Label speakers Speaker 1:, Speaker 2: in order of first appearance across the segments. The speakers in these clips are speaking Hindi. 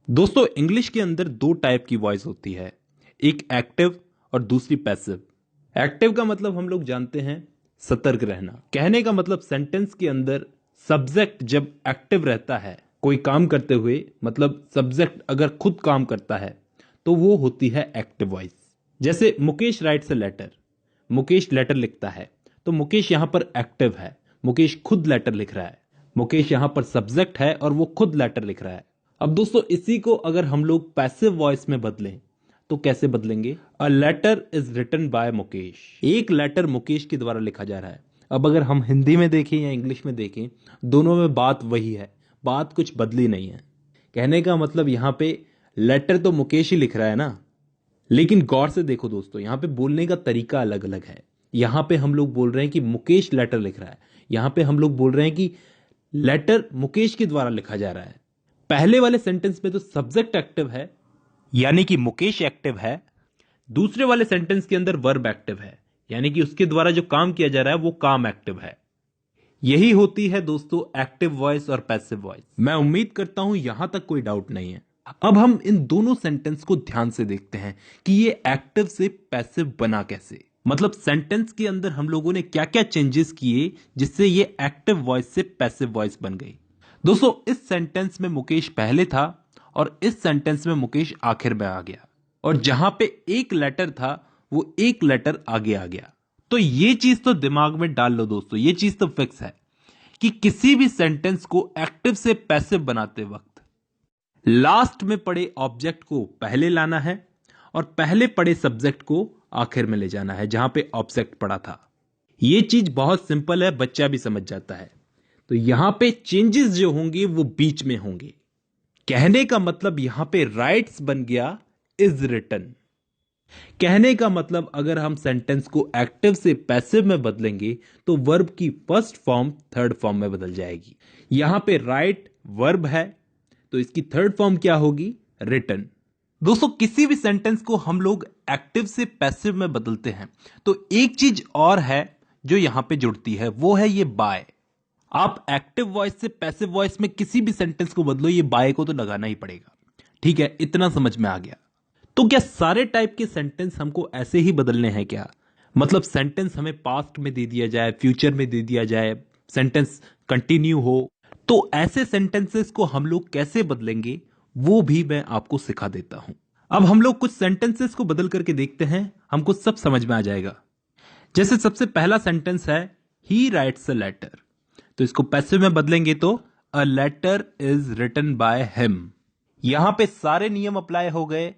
Speaker 1: दोस्तों इंग्लिश के अंदर दो टाइप की वॉइस होती है, एक एक्टिव और दूसरी पैसिव। एक्टिव का मतलब हम लोग जानते हैं सतर्क रहना। कहने का मतलब सेंटेंस के अंदर सब्जेक्ट जब एक्टिव रहता है कोई काम करते हुए, मतलब सब्जेक्ट अगर खुद काम करता है तो वो होती है एक्टिव वॉइस। जैसे Mukesh writes a letter, Mukesh letter लिखता है तो मुकेश यहां पर एक्टिव है, मुकेश खुद लेटर लिख रहा है। मुकेश यहां पर सब्जेक्ट है और वो खुद लेटर लिख रहा है। अब दोस्तों इसी को अगर हम लोग पैसिव वॉइस में बदलें तो कैसे बदलेंगे? A letter is written by Mukesh, एक लेटर मुकेश के द्वारा लिखा जा रहा है। अब अगर हम हिंदी में देखें या इंग्लिश में देखें, दोनों में बात वही है, बात कुछ बदली नहीं है। कहने का मतलब यहां पे लेटर तो मुकेश ही लिख रहा है ना, लेकिन गौर से देखो दोस्तों, यहां पे बोलने का तरीका अलग अलग है। यहां पे हम लोग बोल रहे हैं कि मुकेश लेटर लिख रहा है, यहां पे हम लोग बोल रहे हैं कि लेटर मुकेश के द्वारा लिखा जा रहा है। पहले वाले सेंटेंस में तो सब्जेक्ट एक्टिव है, यानी कि मुकेश एक्टिव है। दूसरे वाले सेंटेंस के अंदर वर्ब एक्टिव है, यानी कि उसके द्वारा जो काम किया जा रहा है वो काम एक्टिव है। यही होती है दोस्तों एक्टिव वॉइस और पैसिव वॉइस। मैं उम्मीद करता हूं यहां तक कोई डाउट नहीं है। अब हम इन दोनों सेंटेंस को ध्यान से देखते हैं कि ये एक्टिव से पैसिव बना कैसे। मतलब सेंटेंस के अंदर हम लोगों ने क्या क्या चेंजेस किए जिससे ये एक्टिव वॉइस से पैसिव वॉइस बन गई। दोस्तों इस सेंटेंस में मुकेश पहले था और इस सेंटेंस में मुकेश आखिर में आ गया, और जहां पे एक लेटर था वो एक लेटर आगे आ गया। तो ये चीज तो दिमाग में डाल लो दोस्तों, ये चीज तो फिक्स है कि किसी भी सेंटेंस को एक्टिव से पैसिव बनाते वक्त लास्ट में पड़े ऑब्जेक्ट को पहले लाना है और पहले पड़े सब्जेक्ट को आखिर में ले जाना है जहां पे ऑब्जेक्ट पड़ा था। यह चीज बहुत सिंपल है, बच्चा भी समझ जाता है। तो यहां पे चेंजेस जो होंगे वो बीच में होंगे। कहने का मतलब यहां पे राइट्स बन गया इज रिटन। कहने का मतलब अगर हम सेंटेंस को एक्टिव से पैसिव में बदलेंगे तो वर्ब की फर्स्ट फॉर्म थर्ड फॉर्म में बदल जाएगी। यहां पे राइट वर्ब है तो इसकी थर्ड फॉर्म क्या होगी? रिटन। दोस्तों किसी भी सेंटेंस को हम लोग एक्टिव से पैसिव में बदलते हैं तो एक चीज और है जो यहां पे जुड़ती है, वो है ये बाय। आप एक्टिव वॉइस से पैसिव वॉइस में किसी भी सेंटेंस को बदलो, ये बाय को तो लगाना ही पड़ेगा। ठीक है, इतना समझ में आ गया। तो क्या सारे टाइप के सेंटेंस हमको ऐसे ही बदलने हैं क्या? मतलब सेंटेंस हमें पास्ट में दे दिया जाए, फ्यूचर में दे दिया जाए, सेंटेंस कंटिन्यू हो, तो ऐसे सेंटेंसेस को हम लोग कैसे बदलेंगे वो भी मैं आपको सिखा देता हूं। अब हम लोग कुछ सेंटेंसेस को बदल करके देखते हैं, हमको सब समझ में आ जाएगा। जैसे सबसे पहला सेंटेंस है ही राइट्स अ लेटर, तो इसको पैसिव में बदलेंगे तो a letter is written by him. यहां पे सारे नियम अप्लाई हो गए।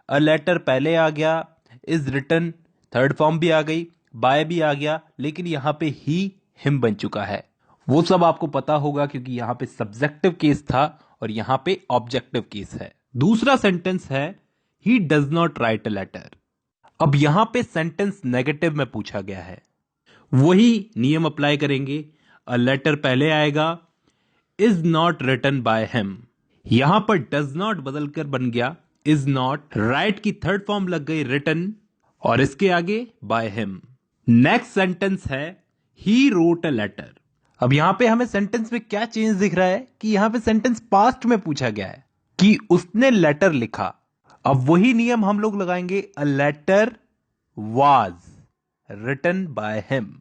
Speaker 1: अ लेटर पहले आ गया, इज रिटन थर्ड फॉर्म भी आ गई, बाय भी आ गया, लेकिन यहां पे ही हिम बन चुका है। वो सब आपको पता होगा क्योंकि यहां पे सब्जेक्टिव केस था और यहां पे ऑब्जेक्टिव केस है। दूसरा सेंटेंस है he does not write a letter. अब यहां पे सेंटेंस नेगेटिव में पूछा गया है, वही नियम अप्लाई करेंगे। अ लेटर पहले आएगा, is not written by him. यहां पर डज नॉट बदलकर बन गया इज नॉट, राइट की थर्ड फॉर्म लग गई रिटन और इसके आगे बाय हिम। नेक्स्ट सेंटेंस है ही रोट अ लेटर। अब यहां पे हमें सेंटेंस में क्या चेंज दिख रहा है कि यहां पे सेंटेंस पास्ट में पूछा गया है कि उसने लेटर लिखा। अब वही नियम हम लोग लगाएंगे, a letter was written by him.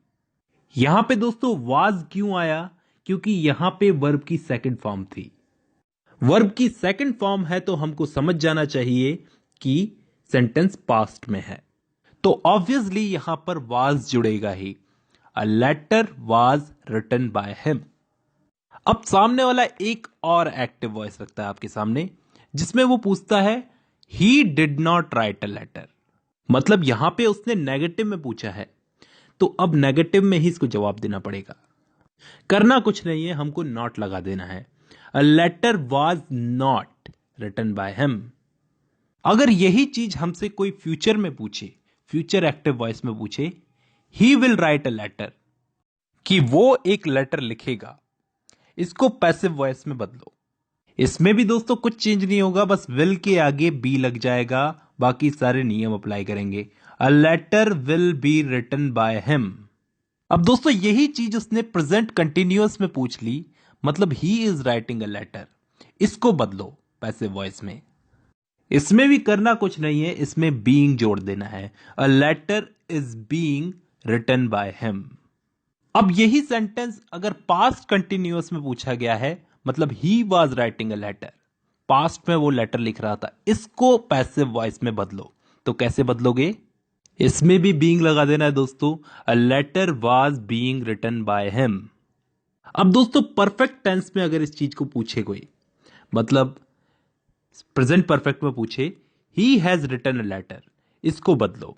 Speaker 1: यहां पे दोस्तों वाज क्यों आया? क्योंकि यहां पे वर्ब की सेकंड फॉर्म थी। वर्ब की सेकंड फॉर्म है तो हमको समझ जाना चाहिए कि सेंटेंस पास्ट में है, तो ऑब्वियसली यहां पर वाज जुड़ेगा ही। A letter was written by him. अब सामने वाला एक और एक्टिव वॉइस रखता है आपके सामने जिसमें वो पूछता है he did not write a letter. मतलब यहां पे उसने नेगेटिव में पूछा है तो अब नेगेटिव में ही इसको जवाब देना पड़ेगा। करना कुछ नहीं है, हमको नॉट लगा देना है। A letter was not written by him. अगर यही चीज हमसे कोई फ्यूचर में पूछे, फ्यूचर एक्टिव वॉइस में पूछे he will write a letter, कि वो एक लेटर लिखेगा, इसको पैसिव वॉइस में बदलो। इसमें भी दोस्तों कुछ चेंज नहीं होगा, बस विल के आगे बी लग जाएगा, बाकी सारे नियम अप्लाई करेंगे। A letter will be written by him. अब दोस्तों यही चीज उसने प्रेजेंट कंटिन्यूअस में पूछ ली, मतलब he is writing a letter, इसको बदलो। पैसिव वॉइस में। इसमें भी करना कुछ नहीं है, इसमें बीइंग जोड़ देना है। A letter is being written by him. अब यही सेंटेंस अगर पास्ट कंटिन्यूअस में पूछा गया है, मतलब he was writing a letter, past में वो लेटर लिख रहा था, इसको पैसिव वॉइस में बदलो। तो कैसे बदलोगे? इसमें भी बीइंग लगा देना है दोस्तों। A letter was being written by him. अब दोस्तों परफेक्ट टेंस में अगर इस चीज को पूछे कोई, मतलब प्रेजेंट परफेक्ट में पूछे he has written a letter, इसको बदलो।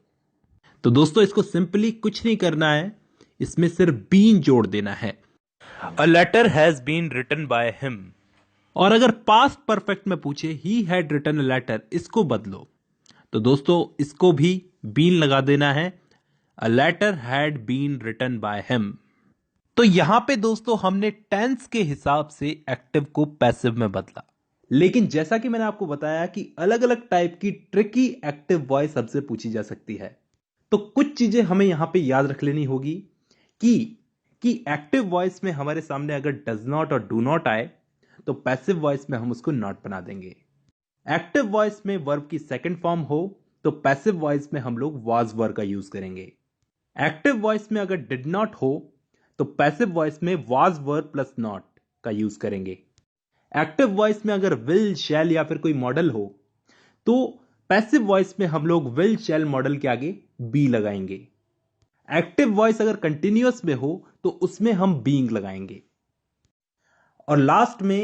Speaker 1: तो दोस्तों इसको सिंपली कुछ नहीं करना है, इसमें सिर्फ बीन जोड़ देना है। A letter has been written by him. और अगर पास्ट परफेक्ट में पूछे he had written a letter, इसको बदलो। तो दोस्तों इसको भी बीन लगा देना है। A letter had been written by him. तो यहां पे दोस्तों हमने टेंस के हिसाब से एक्टिव को पैसिव में बदला। लेकिन जैसा कि मैंने आपको बताया कि अलग अलग टाइप की ट्रिकी एक्टिव वॉइस हमसे पूछी जा सकती है, तो कुछ चीजें हमें यहां पे याद रख लेनी होगी कि एक्टिव वॉइस में हमारे सामने अगर डज नॉट और डू नॉट आए तो पैसिव वॉइस में हम उसको नॉट बना देंगे। एक्टिव वॉइस में वर्ब की सेकंड फॉर्म हो तो पैसिव वॉइस में हम लोग वाज वर्ब का यूज करेंगे। एक्टिव वॉइस में अगर डिड नॉट हो तो पैसिव वॉइस में वाज वर्ब प्लस नॉट का यूज करेंगे। एक्टिव वॉइस में अगर विल शैल या फिर कोई मॉडल हो तो पैसिव वॉइस में हम लोग विल शैल मॉडल के आगे बी लगाएंगे। एक्टिव वॉइस अगर कंटिन्यूअस में हो तो उसमें हम बीइंग लगाएंगे। और लास्ट में